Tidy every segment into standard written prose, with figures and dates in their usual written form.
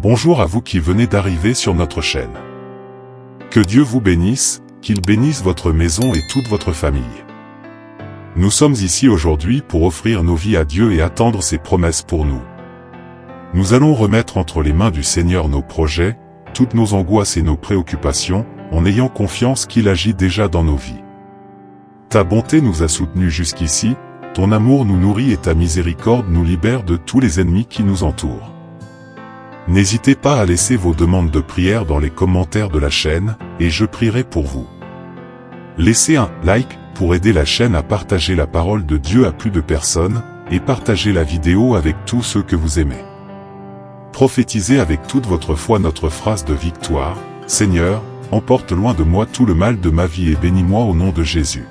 Bonjour à vous qui venez d'arriver sur notre chaîne. Que Dieu vous bénisse, qu'il bénisse votre maison et toute votre famille. Nous sommes ici aujourd'hui pour offrir nos vies à Dieu et attendre ses promesses pour nous. Nous allons remettre entre les mains du Seigneur nos projets, toutes nos angoisses et nos préoccupations, en ayant confiance qu'il agit déjà dans nos vies. Ta bonté nous a soutenus jusqu'ici, ton amour nous nourrit et ta miséricorde nous libère de tous les ennemis qui nous entourent. N'hésitez pas à laisser vos demandes de prière dans les commentaires de la chaîne, et je prierai pour vous. Laissez un like pour aider la chaîne à partager la parole de Dieu à plus de personnes, et partagez la vidéo avec tous ceux que vous aimez. Prophétisez avec toute votre foi notre phrase de victoire, « Seigneur, emporte loin de moi tout le mal de ma vie et bénis-moi au nom de Jésus. »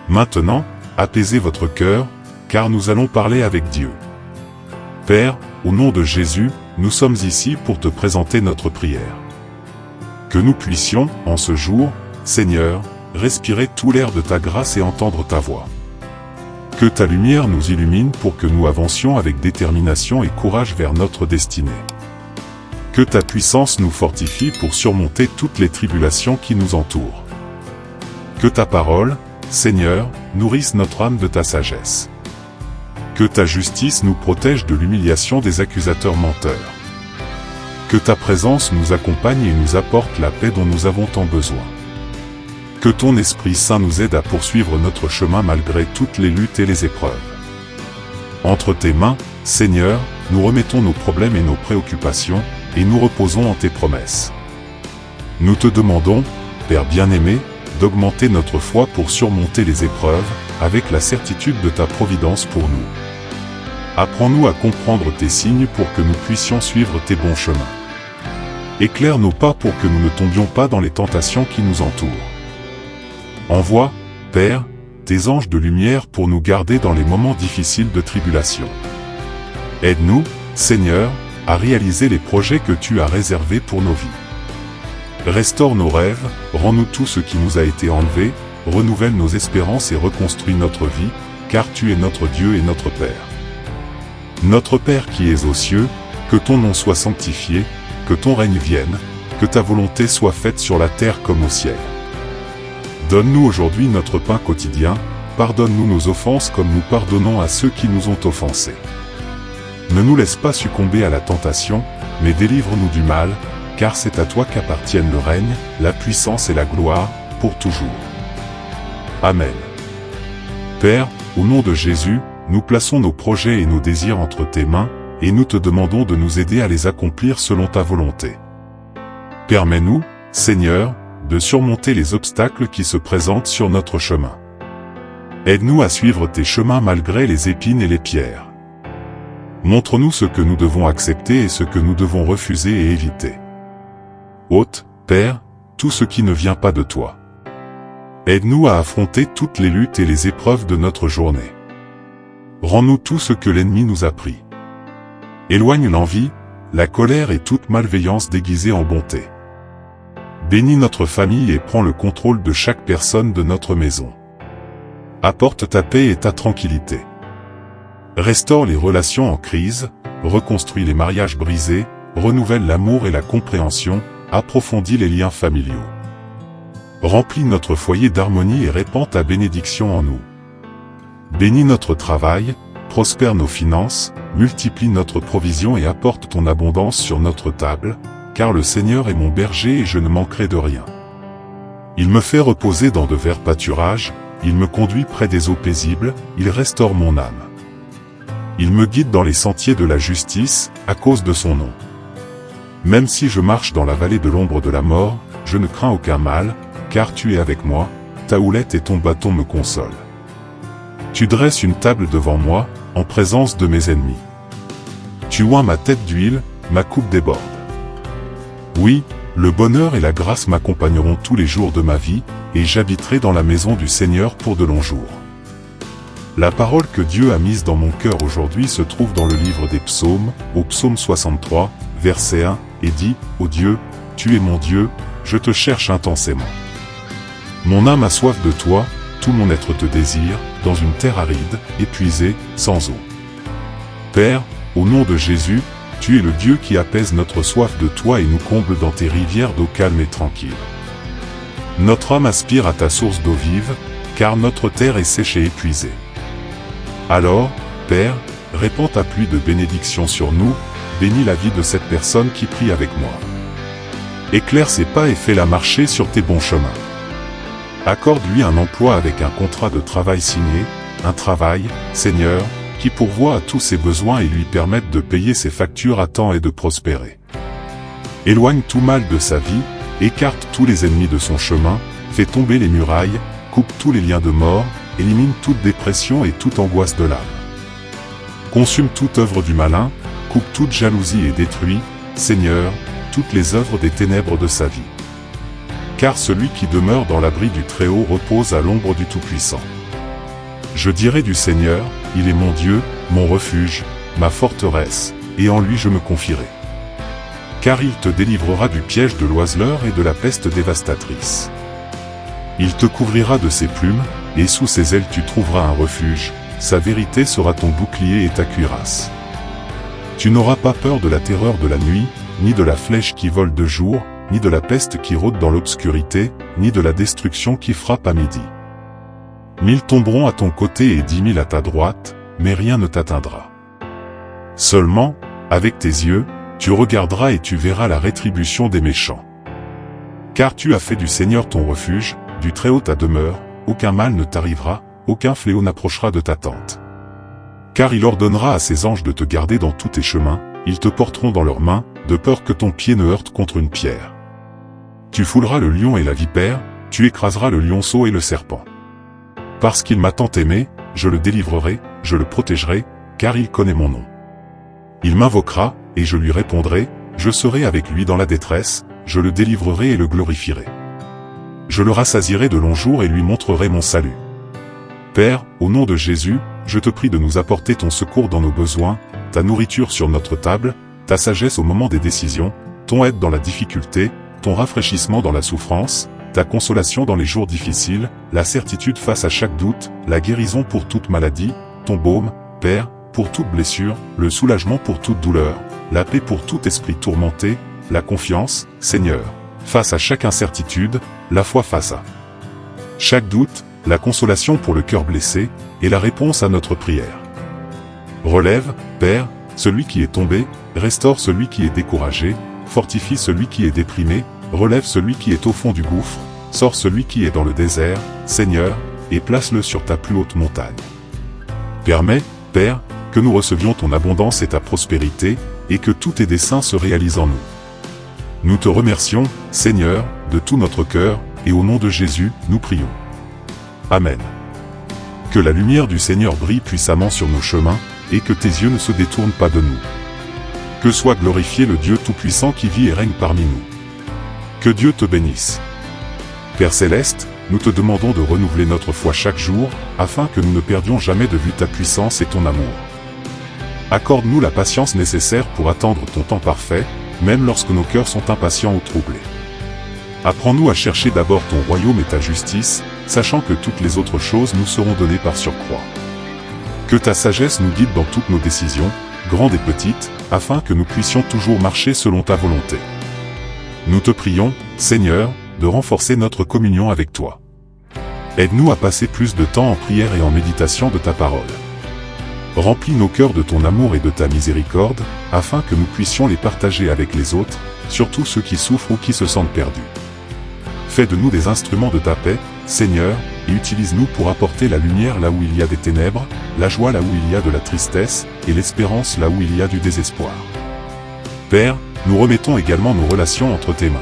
Maintenant, apaisez votre cœur, car nous allons parler avec Dieu. Père, au nom de Jésus, nous sommes ici pour te présenter notre prière. Que nous puissions, en ce jour, Seigneur, respirer tout l'air de ta grâce et entendre ta voix. Que ta lumière nous illumine pour que nous avancions avec détermination et courage vers notre destinée. Que ta puissance nous fortifie pour surmonter toutes les tribulations qui nous entourent. Que ta parole, Seigneur, nourrisse notre âme de ta sagesse. Que ta justice nous protège de l'humiliation des accusateurs menteurs. Que ta présence nous accompagne et nous apporte la paix dont nous avons tant besoin. Que ton Esprit Saint nous aide à poursuivre notre chemin malgré toutes les luttes et les épreuves. Entre tes mains, Seigneur, nous remettons nos problèmes et nos préoccupations, et nous reposons en tes promesses. Nous te demandons, Père bien-aimé, d'augmenter notre foi pour surmonter les épreuves, avec la certitude de ta providence pour nous. Apprends-nous à comprendre tes signes pour que nous puissions suivre tes bons chemins. Éclaire nos pas pour que nous ne tombions pas dans les tentations qui nous entourent. Envoie, Père, tes anges de lumière pour nous garder dans les moments difficiles de tribulation. Aide-nous, Seigneur, à réaliser les projets que tu as réservés pour nos vies. Restaure nos rêves, rends-nous tout ce qui nous a été enlevé, renouvelle nos espérances et reconstruis notre vie, car tu es notre Dieu et notre Père. Notre Père qui es aux cieux, que ton nom soit sanctifié, que ton règne vienne, que ta volonté soit faite sur la terre comme au ciel. Donne-nous aujourd'hui notre pain quotidien, pardonne-nous nos offenses comme nous pardonnons à ceux qui nous ont offensés. Ne nous laisse pas succomber à la tentation, mais délivre-nous du mal, car c'est à toi qu'appartiennent le règne, la puissance et la gloire, pour toujours. Amen. Père, au nom de Jésus, nous plaçons nos projets et nos désirs entre tes mains, et nous te demandons de nous aider à les accomplir selon ta volonté. Permets-nous, Seigneur, de surmonter les obstacles qui se présentent sur notre chemin. Aide-nous à suivre tes chemins malgré les épines et les pierres. Montre-nous ce que nous devons accepter et ce que nous devons refuser et éviter. Ôte, Père, tout ce qui ne vient pas de toi. Aide-nous à affronter toutes les luttes et les épreuves de notre journée. Rends-nous tout ce que l'ennemi nous a pris. Éloigne l'envie, la colère et toute malveillance déguisée en bonté. Bénis notre famille et prends le contrôle de chaque personne de notre maison. Apporte ta paix et ta tranquillité. Restaure les relations en crise, reconstruis les mariages brisés, renouvelle l'amour et la compréhension, approfondis les liens familiaux. Remplis notre foyer d'harmonie et répands ta bénédiction en nous. Bénis notre travail, prospère nos finances, multiplie notre provision et apporte ton abondance sur notre table, car le Seigneur est mon berger et je ne manquerai de rien. Il me fait reposer dans de verts pâturages, il me conduit près des eaux paisibles, il restaure mon âme. Il me guide dans les sentiers de la justice, à cause de son nom. Même si je marche dans la vallée de l'ombre de la mort, je ne crains aucun mal, car tu es avec moi, ta houlette et ton bâton me consolent. Tu dresses une table devant moi, en présence de mes ennemis. Tu oins ma tête d'huile, ma coupe déborde. Oui, le bonheur et la grâce m'accompagneront tous les jours de ma vie, et j'habiterai dans la maison du Seigneur pour de longs jours. La parole que Dieu a mise dans mon cœur aujourd'hui se trouve dans le livre des psaumes, au psaume 63, verset 1, et dit, « Ô Dieu, tu es mon Dieu, je te cherche intensément. Mon âme a soif de toi, tout mon être te désire, dans une terre aride, épuisée, sans eau. » Père, au nom de Jésus, tu es le Dieu qui apaise notre soif de toi et nous comble dans tes rivières d'eau calme et tranquille. Notre âme aspire à ta source d'eau vive, car notre terre est sèche et épuisée. Alors, Père, répands ta pluie de bénédiction sur nous, bénis la vie de cette personne qui prie avec moi. Éclaire ses pas et fais-la marcher sur tes bons chemins. Accorde-lui un emploi avec un contrat de travail signé, un travail, Seigneur, qui pourvoit à tous ses besoins et lui permette de payer ses factures à temps et de prospérer. Éloigne tout mal de sa vie, écarte tous les ennemis de son chemin, fais tomber les murailles, coupe tous les liens de mort, élimine toute dépression et toute angoisse de l'âme. Consume toute œuvre du malin, coupe toute jalousie et détruit, Seigneur, toutes les œuvres des ténèbres de sa vie. Car celui qui demeure dans l'abri du Très-Haut repose à l'ombre du Tout-Puissant. Je dirai du Seigneur, il est mon Dieu, mon refuge, ma forteresse, et en lui je me confierai. Car il te délivrera du piège de l'oiseleur et de la peste dévastatrice. Il te couvrira de ses plumes, et sous ses ailes tu trouveras un refuge, sa vérité sera ton bouclier et ta cuirasse. Tu n'auras pas peur de la terreur de la nuit, ni de la flèche qui vole de jour, ni de la peste qui rôde dans l'obscurité, ni de la destruction qui frappe à midi. 1000 tomberont à ton côté et 10 000 à ta droite, mais rien ne t'atteindra. Seulement, avec tes yeux, tu regarderas et tu verras la rétribution des méchants. Car tu as fait du Seigneur ton refuge, du Très-Haut ta demeure, aucun mal ne t'arrivera, aucun fléau n'approchera de ta tente. Car il ordonnera à ses anges de te garder dans tous tes chemins, ils te porteront dans leurs mains, de peur que ton pied ne heurte contre une pierre. Tu fouleras le lion et la vipère, tu écraseras le lionceau et le serpent. Parce qu'il m'a tant aimé, je le délivrerai, je le protégerai, car il connaît mon nom. Il m'invoquera, et je lui répondrai, je serai avec lui dans la détresse, je le délivrerai et le glorifierai. Je le rassasierai de longs jours et lui montrerai mon salut. Père, au nom de Jésus, je te prie de nous apporter ton secours dans nos besoins, ta nourriture sur notre table, ta sagesse au moment des décisions, ton aide dans la difficulté, ton rafraîchissement dans la souffrance, ta consolation dans les jours difficiles, la certitude face à chaque doute, la guérison pour toute maladie, ton baume, Père, pour toute blessure, le soulagement pour toute douleur, la paix pour tout esprit tourmenté, la confiance, Seigneur, face à chaque incertitude, la foi face à chaque doute, la consolation pour le cœur blessé, et la réponse à notre prière. Relève, Père, celui qui est tombé, restaure celui qui est découragé, fortifie celui qui est déprimé, relève celui qui est au fond du gouffre, sors celui qui est dans le désert, Seigneur, et place-le sur ta plus haute montagne. Permets, Père, que nous recevions ton abondance et ta prospérité, et que tous tes desseins se réalisent en nous. Nous te remercions, Seigneur, de tout notre cœur, et au nom de Jésus, nous prions. Amen. Que la lumière du Seigneur brille puissamment sur nos chemins, et que tes yeux ne se détournent pas de nous. Que soit glorifié le Dieu Tout-Puissant qui vit et règne parmi nous. Que Dieu te bénisse. Père Céleste, nous te demandons de renouveler notre foi chaque jour, afin que nous ne perdions jamais de vue ta puissance et ton amour. Accorde-nous la patience nécessaire pour attendre ton temps parfait, même lorsque nos cœurs sont impatients ou troublés. Apprends-nous à chercher d'abord ton royaume et ta justice, sachant que toutes les autres choses nous seront données par surcroît. Que ta sagesse nous guide dans toutes nos décisions, grandes et petites, afin que nous puissions toujours marcher selon ta volonté. Nous te prions, Seigneur, de renforcer notre communion avec toi. Aide-nous à passer plus de temps en prière et en méditation de ta parole. Remplis nos cœurs de ton amour et de ta miséricorde, afin que nous puissions les partager avec les autres, surtout ceux qui souffrent ou qui se sentent perdus. Fais de nous des instruments de ta paix, Seigneur, et utilise-nous pour apporter la lumière là où il y a des ténèbres, la joie là où il y a de la tristesse, et l'espérance là où il y a du désespoir. Père, nous remettons également nos relations entre tes mains.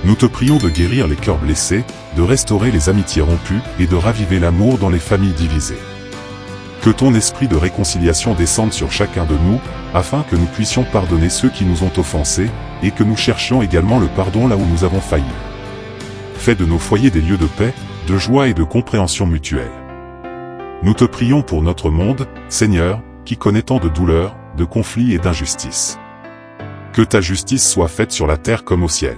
Nous te prions de guérir les cœurs blessés, de restaurer les amitiés rompues, et de raviver l'amour dans les familles divisées. Que ton esprit de réconciliation descende sur chacun de nous, afin que nous puissions pardonner ceux qui nous ont offensés, et que nous cherchions également le pardon là où nous avons failli. Fais de nos foyers des lieux de paix, de joie et de compréhension mutuelle. Nous te prions pour notre monde, Seigneur, qui connaît tant de douleurs, de conflits et d'injustices. Que ta justice soit faite sur la terre comme au ciel.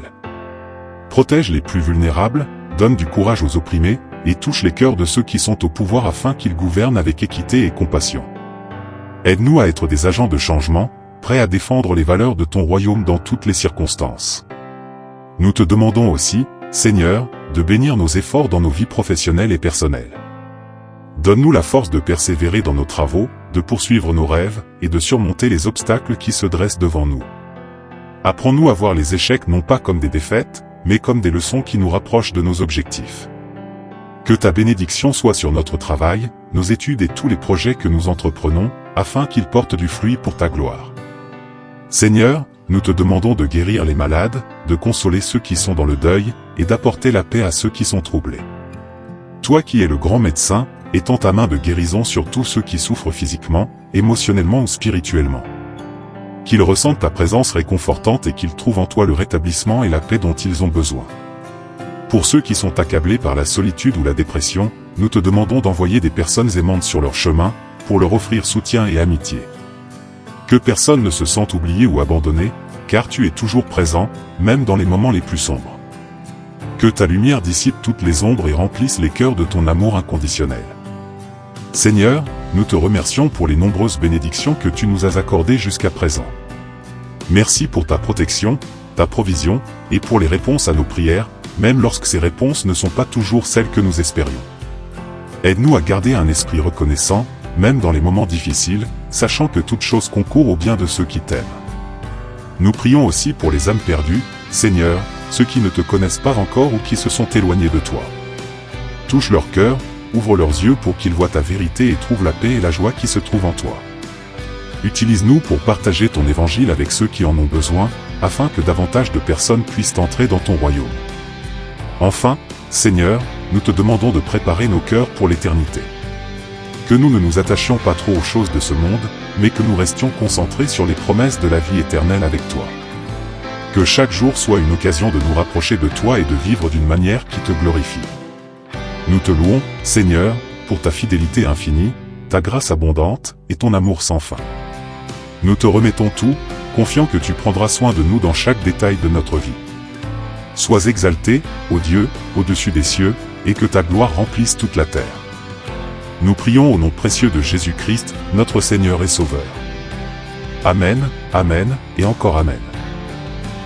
Protège les plus vulnérables, donne du courage aux opprimés, et touche les cœurs de ceux qui sont au pouvoir afin qu'ils gouvernent avec équité et compassion. Aide-nous à être des agents de changement, prêt à défendre les valeurs de ton royaume dans toutes les circonstances. Nous te demandons aussi, Seigneur, de bénir nos efforts dans nos vies professionnelles et personnelles. Donne-nous la force de persévérer dans nos travaux, de poursuivre nos rêves, et de surmonter les obstacles qui se dressent devant nous. Apprends-nous à voir les échecs non pas comme des défaites, mais comme des leçons qui nous rapprochent de nos objectifs. Que ta bénédiction soit sur notre travail, nos études et tous les projets que nous entreprenons, afin qu'ils portent du fruit pour ta gloire. Seigneur, nous te demandons de guérir les malades, de consoler ceux qui sont dans le deuil, et d'apporter la paix à ceux qui sont troublés. Toi qui es le grand médecin, étends ta main de guérison sur tous ceux qui souffrent physiquement, émotionnellement ou spirituellement. Qu'ils ressentent ta présence réconfortante et qu'ils trouvent en toi le rétablissement et la paix dont ils ont besoin. Pour ceux qui sont accablés par la solitude ou la dépression, nous te demandons d'envoyer des personnes aimantes sur leur chemin, pour leur offrir soutien et amitié. Que personne ne se sente oublié ou abandonné, car tu es toujours présent, même dans les moments les plus sombres. Que ta lumière dissipe toutes les ombres et remplisse les cœurs de ton amour inconditionnel. Seigneur, nous te remercions pour les nombreuses bénédictions que tu nous as accordées jusqu'à présent. Merci pour ta protection, ta provision, et pour les réponses à nos prières, même lorsque ces réponses ne sont pas toujours celles que nous espérions. Aide-nous à garder un esprit reconnaissant, même dans les moments difficiles, sachant que toute chose concourt au bien de ceux qui t'aiment. Nous prions aussi pour les âmes perdues, Seigneur, ceux qui ne te connaissent pas encore ou qui se sont éloignés de toi. Touche leur cœur, ouvre leurs yeux pour qu'ils voient ta vérité et trouvent la paix et la joie qui se trouvent en toi. Utilise-nous pour partager ton évangile avec ceux qui en ont besoin, afin que davantage de personnes puissent entrer dans ton royaume. Enfin, Seigneur, nous te demandons de préparer nos cœurs pour l'éternité. Que nous ne nous attachions pas trop aux choses de ce monde, mais que nous restions concentrés sur les promesses de la vie éternelle avec toi. Que chaque jour soit une occasion de nous rapprocher de toi et de vivre d'une manière qui te glorifie. Nous te louons, Seigneur, pour ta fidélité infinie, ta grâce abondante, et ton amour sans fin. Nous te remettons tout, confiant que tu prendras soin de nous dans chaque détail de notre vie. Sois exalté, ô Dieu, au-dessus des cieux, et que ta gloire remplisse toute la terre. Nous prions au nom précieux de Jésus-Christ, notre Seigneur et Sauveur. Amen, Amen, et encore Amen.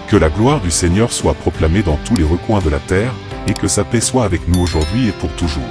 Que la gloire du Seigneur soit proclamée dans tous les recoins de la terre, et que sa paix soit avec nous aujourd'hui et pour toujours.